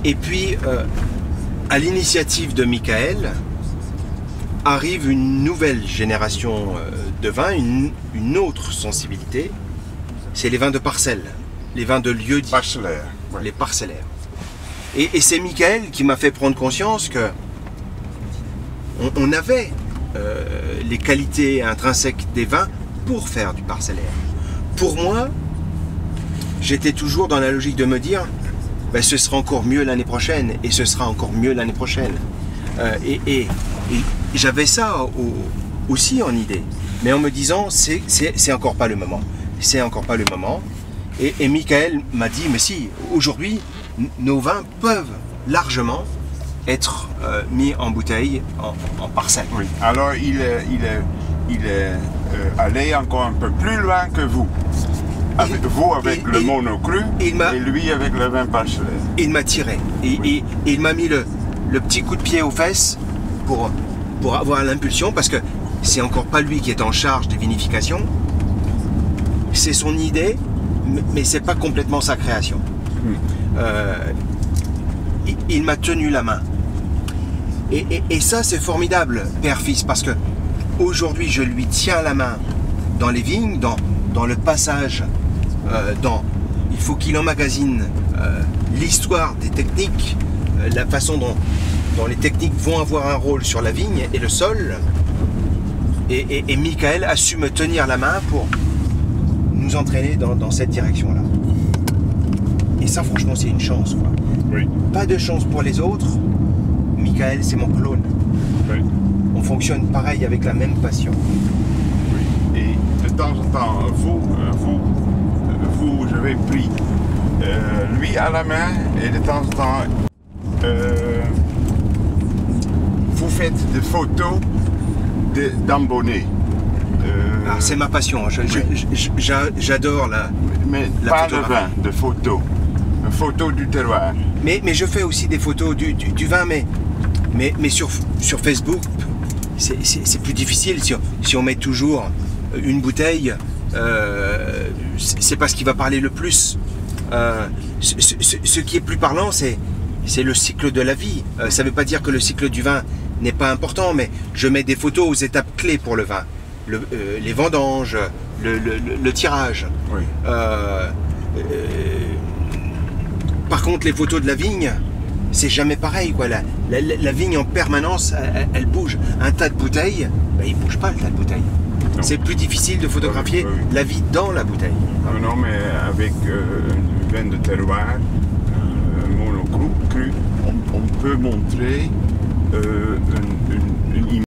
Et puis, à l'initiative de Michael, arrive une nouvelle génération de vins, une autre sensibilité. C'est les vins de parcelles, les vins de lieux-dits, Parcellaire. Ouais. les parcellaires. Et c'est Michael qui m'a fait prendre conscience que on avait les qualités intrinsèques des vins pour faire du parcellaire. Pour moi, j'étais toujours dans la logique de me dire ben, ce sera encore mieux l'année prochaine et ce sera encore mieux l'année prochaine. Et j'avais ça aussi en idée, mais en me disant c'est encore pas le moment. C'est encore pas le moment. Et Michael m'a dit mais si, aujourd'hui, nos vins peuvent largement être mis en bouteille en parcelle. Oui. Alors il est allé encore un peu plus loin que vous. Vous avec le monocru et lui avec le vin parcellaire. Il m'a tiré et il m'a mis le petit coup de pied aux fesses pour avoir l'impulsion, parce que c'est encore pas lui qui est en charge des vinifications. C'est son idée, mais c'est pas complètement sa création. Il m'a tenu la main. Et ça, c'est formidable, père-fils, parce que aujourd'hui, je lui tiens la main dans les vignes, dans le passage, il faut qu'il emmagasine l'histoire des techniques, la façon dont les techniques vont avoir un rôle sur la vigne et le sol. Et Michael a su me tenir la main pour nous entraîner dans cette direction-là. Et ça, franchement, c'est une chance, quoi. Oui. Pas de chance pour les autres. Michael, c'est mon clone. Oui. On fonctionne pareil, avec la même passion. Oui. Et de temps en temps, j'avais pris lui à la main, et de temps en temps, vous faites des photos d'embonnés. C'est ma passion. J'adore mais la pas de photographie. vin, de photos. Une photo du terroir. Mais je fais aussi des photos du vin, mais sur Facebook, c'est plus difficile. Si on met toujours une bouteille, c'est pas ce qui va parler le plus. Ce qui est plus parlant, c'est le cycle de la vie. Ça ne veut pas dire que le cycle du vin n'est pas important, mais je mets des photos aux étapes clés pour le vin. Les vendanges, le tirage. Oui. Par contre, les photos de la vigne, c'est jamais pareil, quoi. La vigne en permanence, elle bouge. Un tas de bouteilles, ben, il ne bouge pas le tas de bouteilles. C'est plus difficile de photographier la vie dans la bouteille. Non, mais avec un vin de terroir, monocru, on peut montrer une image